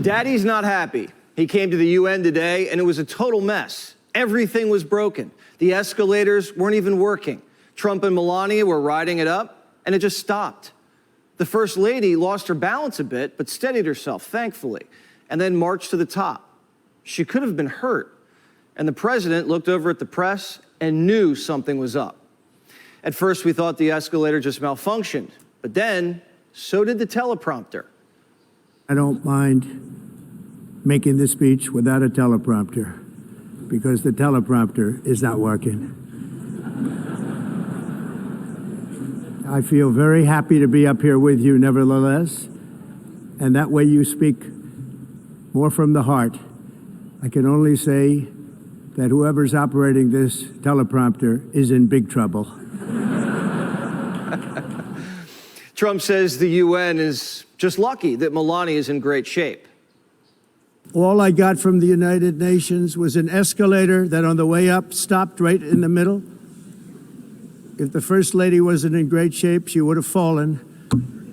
Daddy's not happy. He came to the UN today, and it was a total mess. Everything was broken. The escalators weren't even working. Trump and Melania were riding it up, and it just stopped. The First Lady lost her balance a bit, but steadied herself, thankfully, and then marched to the top. She could have been hurt. And the president looked over at the press and knew something was up. At first, we thought the escalator just malfunctioned, but then so did the teleprompter. I don't mind making this speech without a teleprompter, because the teleprompter is not working. I feel very happy to be up here with you nevertheless, and that way you speak more from the heart. I can only say that whoever's operating this teleprompter is in big trouble. Trump says the UN is just lucky that Melania is in great shape. All I got from the United Nations was an escalator that on the way up stopped right in the middle. If the First Lady wasn't in great shape, she would have fallen.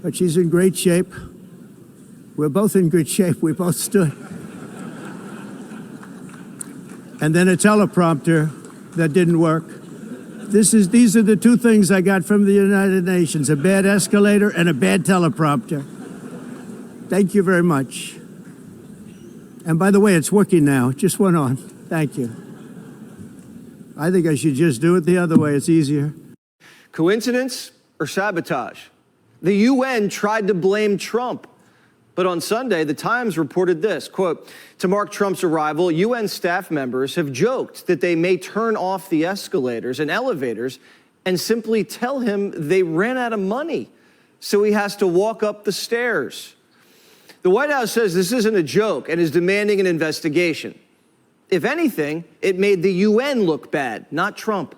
But she's in great shape. We're both in good shape. We both stood. And then a teleprompter that didn't work. These are the two things I got from the United Nations, a bad escalator and a bad teleprompter. Thank you very much. And by the way, it's working now. It just went on. Thank you. I think I should just do it the other way. It's easier. Coincidence or sabotage? The UN tried to blame Trump. But on Sunday, the Times reported this, quote, to mark Trump's arrival, UN staff members have joked that they may turn off the escalators and elevators and simply tell him they ran out of money, so he has to walk up the stairs. The White House says this isn't a joke and is demanding an investigation. If anything, it made the UN look bad, not Trump.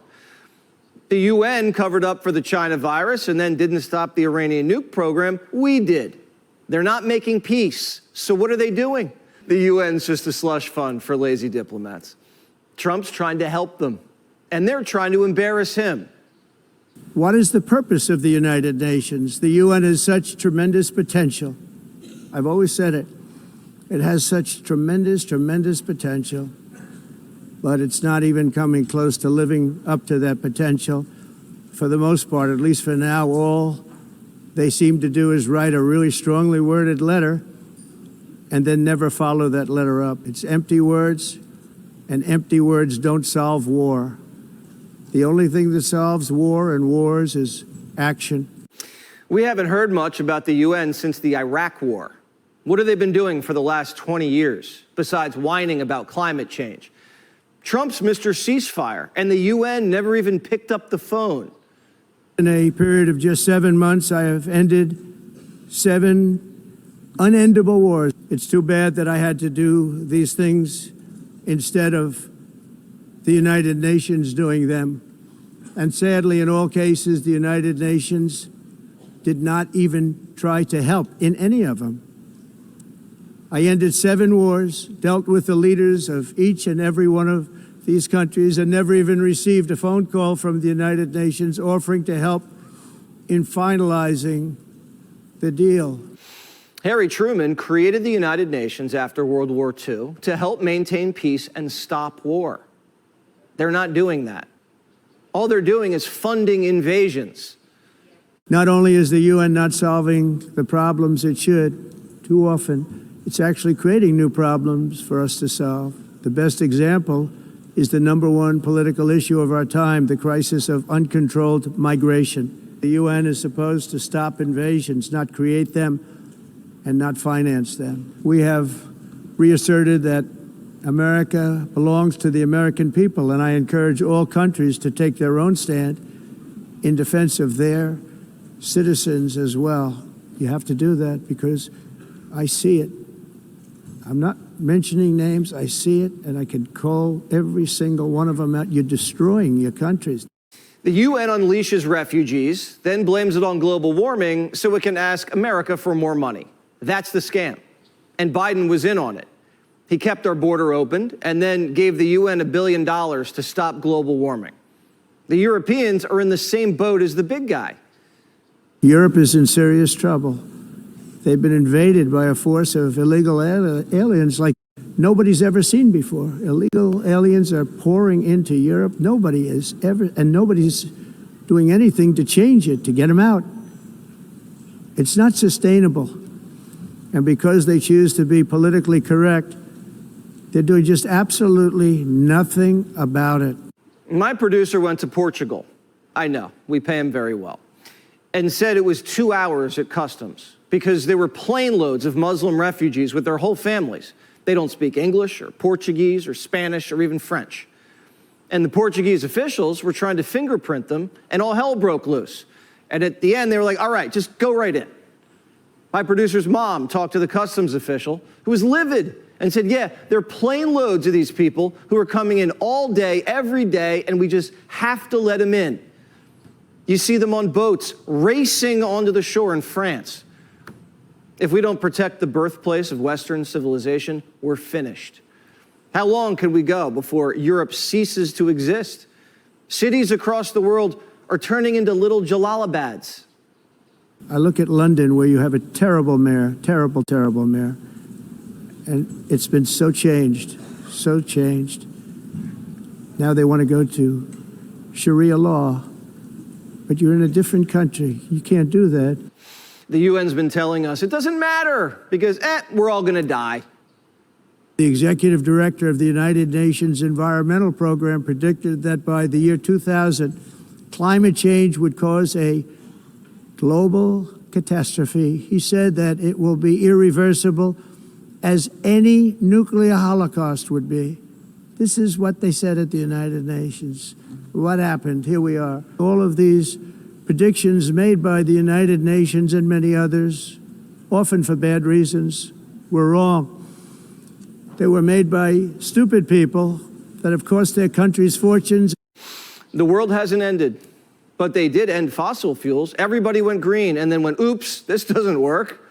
The UN covered up for the China virus and then didn't stop the Iranian nuke program. We did. They're not making peace. So what are they doing? The UN's just a slush fund for lazy diplomats. Trump's trying to help them, and they're trying to embarrass him. What is the purpose of the United Nations? The UN has such tremendous potential. I've always said it. It has such tremendous, tremendous potential, but it's not even coming close to living up to that potential. For the most part, at least for now, all they seem to do is write a really strongly worded letter and then never follow that letter up. It's empty words, and empty words don't solve war. The only thing that solves war and wars is action. We haven't heard much about the UN since the Iraq War. What have they been doing for the last 20 years, besides whining about climate change? Trump's Mr. Ceasefire, and the UN never even picked up the phone. In a period of just 7 months, I have ended 7 unendable wars. It's too bad that I had to do these things instead of the United Nations doing them. And sadly, in all cases, the United Nations did not even try to help in any of them. I ended 7 wars, dealt with the leaders of each and every one of these countries, and never even received a phone call from the United Nations offering to help in finalizing the deal. Harry Truman created the United Nations after World War II to help maintain peace and stop war. They're not doing that. All they're doing is funding invasions. Not only is the UN not solving the problems it should, too often, it's actually creating new problems for us to solve. The best example is the #1 political issue of our time, the crisis of uncontrolled migration. The UN is supposed to stop invasions, not create them and not finance them. We have reasserted that America belongs to the American people, and I encourage all countries to take their own stand in defense of their citizens as well. You have to do that because I see it. I'm not mentioning names. I see it, and I can call every single one of them out. You're destroying your countries. The UN unleashes refugees, then blames it on global warming so it can ask America for more money. That's the scam. And Biden was in on it. He kept our border open and then gave the UN $1 billion to stop global warming. The Europeans are in the same boat as the big guy. Europe is in serious trouble. They've been invaded by a force of illegal aliens like nobody's ever seen before. Illegal aliens are pouring into Europe. Nobody's doing anything to change it, to get them out. It's not sustainable. And because they choose to be politically correct, they're doing just absolutely nothing about it. My producer went to Portugal. I know, we pay him very well. And said it was 2 hours at customs because there were plane loads of Muslim refugees with their whole families. They don't speak English or Portuguese or Spanish or even French. And the Portuguese officials were trying to fingerprint them, and all hell broke loose. And at the end, they were like, all right, just go right in. My producer's mom talked to the customs official, who was livid, and said, yeah, there are plane loads of these people who are coming in all day, every day, and we just have to let them in. You see them on boats racing onto the shore in France. If we don't protect the birthplace of Western civilization, we're finished. How long can we go before Europe ceases to exist? Cities across the world are turning into little Jalalabads. I look at London, where you have a terrible mayor, terrible, terrible mayor. And it's been so changed, so changed. Now they want to go to Sharia law. But you're in a different country. You can't do that. The UN's been telling us it doesn't matter because, we're all going to die. The executive director of the United Nations Environmental Program predicted that by the year 2000, climate change would cause a global catastrophe. He said that it will be irreversible, as any nuclear holocaust would be. This is what they said at the United Nations. What happened? Here we are. All of these predictions made by the United Nations and many others, often for bad reasons, were wrong. They were made by stupid people that have cost their countries fortunes. The world hasn't ended, but they did end fossil fuels. Everybody went green and then went, oops, this doesn't work.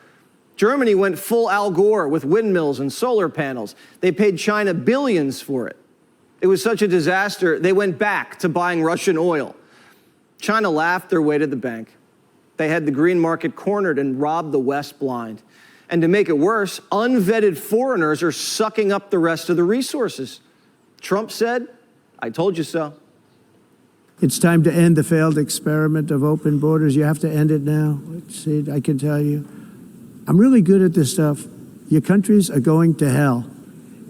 Germany went full Al Gore with windmills and solar panels. They paid China billions for it. It was such a disaster, they went back to buying Russian oil. China laughed their way to the bank. They had the green market cornered and robbed the West blind. And to make it worse, unvetted foreigners are sucking up the rest of the resources. Trump said, I told you so. It's time to end the failed experiment of open borders. You have to end it now. See, I can tell you. I'm really good at this stuff. Your countries are going to hell.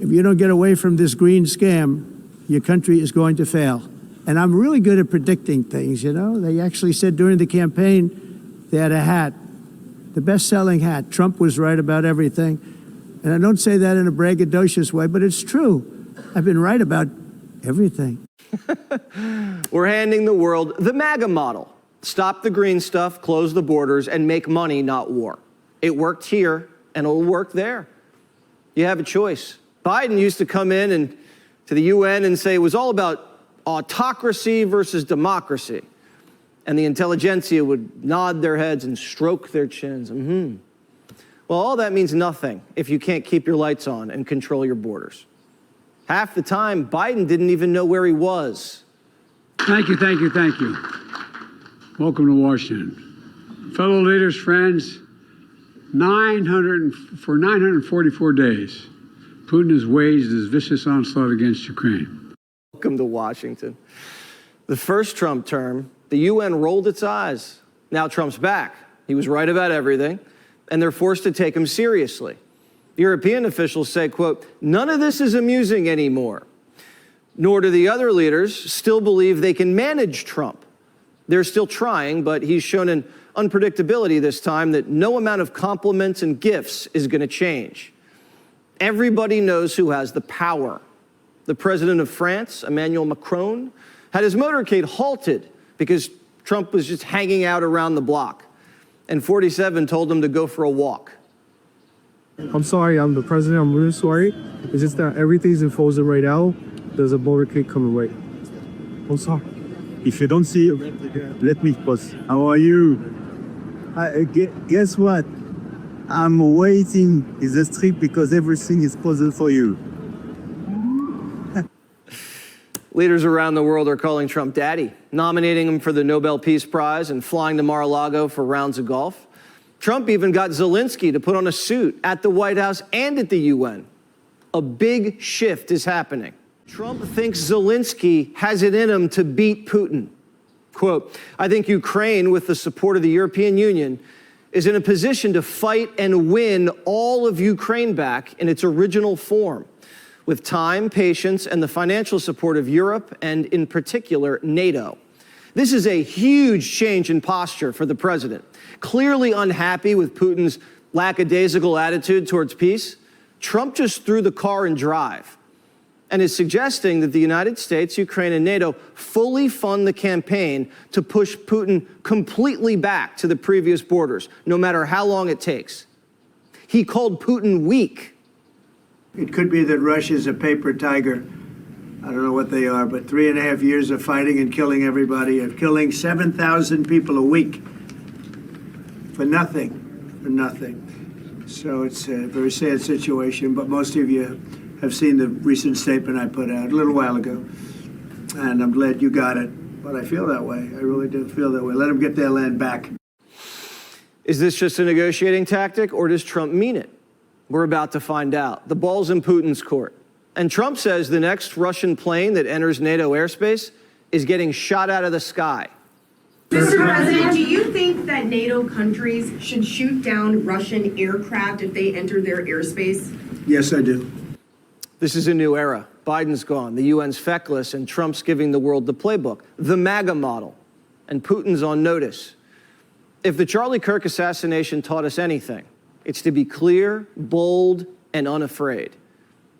If you don't get away from this green scam, your country is going to fail. And I'm really good at predicting things, you know. They actually said during the campaign, they had a hat, the best-selling hat. Trump was right about everything. And I don't say that in a braggadocious way, but it's true. I've been right about everything. We're handing the world the MAGA model. Stop the green stuff, close the borders, and make money, not war. It worked here, and it'll work there. You have a choice. Biden used to come in and to the UN and say it was all about autocracy versus democracy. And the intelligentsia would nod their heads and stroke their chins. Well, all that means nothing if you can't keep your lights on and control your borders. Half the time, Biden didn't even know where he was. Thank you, thank you, thank you. Welcome to Washington. Fellow leaders, friends, 944 days, Putin has waged his vicious onslaught against Ukraine. Welcome to Washington. The first Trump term, the UN rolled its eyes. Now Trump's back. He was right about everything, and they're forced to take him seriously. European officials say, quote, none of this is amusing anymore. Nor do the other leaders still believe they can manage Trump. They're still trying, but he's shown an unpredictability this time that no amount of compliments and gifts is going to change. Everybody knows who has the power. The president of France, Emmanuel Macron, had his motorcade halted because Trump was just hanging out around the block. And 47 told him to go for a walk. I'm sorry, I'm the president. I'm really sorry. It's just that everything's in frozen right now. There's a motorcade coming right. I'm sorry. If you don't see, let me pause. How are you? Guess what? I'm waiting in the street because everything is puzzled for you. Leaders around the world are calling Trump daddy, nominating him for the Nobel Peace Prize and flying to Mar-a-Lago for rounds of golf. Trump even got Zelensky to put on a suit at the White House and at the UN. A big shift is happening. Trump thinks Zelensky has it in him to beat Putin. Quote, I think Ukraine, with the support of the European Union, is in a position to fight and win all of Ukraine back in its original form, with time, patience, and the financial support of Europe and, in particular, NATO. This is a huge change in posture for the president. Clearly unhappy with Putin's lackadaisical attitude towards peace, Trump just threw the car in drive and is suggesting that the United States, Ukraine, and NATO fully fund the campaign to push Putin completely back to the previous borders, no matter how long it takes. He called Putin weak. It could be that Russia's a paper tiger. I don't know what they are, but 3.5 years of fighting and killing everybody, of killing 7,000 people a week for nothing, So it's a very sad situation, but most of you have seen the recent statement I put out a little while ago, and I'm glad you got it. But I feel that way. I really do feel that way. Let them get their land back. Is this just a negotiating tactic, or does Trump mean it? We're about to find out. The ball's in Putin's court. And Trump says the next Russian plane that enters NATO airspace is getting shot out of the sky. Mr. President, do you think that NATO countries should shoot down Russian aircraft if they enter their airspace? Yes, I do. This is a new era. Biden's gone, the UN's feckless, and Trump's giving the world the playbook, the MAGA model, and Putin's on notice. If the Charlie Kirk assassination taught us anything, it's to be clear, bold, and unafraid.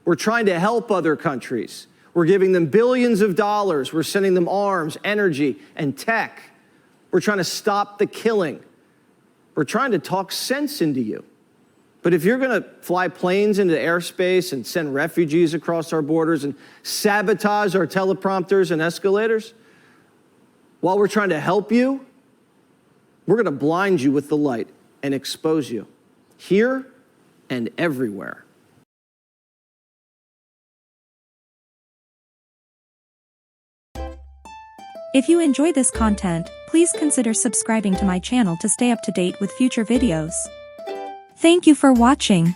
We're trying to help other countries. We're giving them billions of dollars. We're sending them arms, energy, and tech. We're trying to stop the killing. We're trying to talk sense into you. But if you're going to fly planes into airspace and send refugees across our borders and sabotage our teleprompters and escalators, while we're trying to help you, we're going to blind you with the light and expose you, here and everywhere. If you enjoy this content, please consider subscribing to my channel to stay up to date with future videos. Thank you for watching.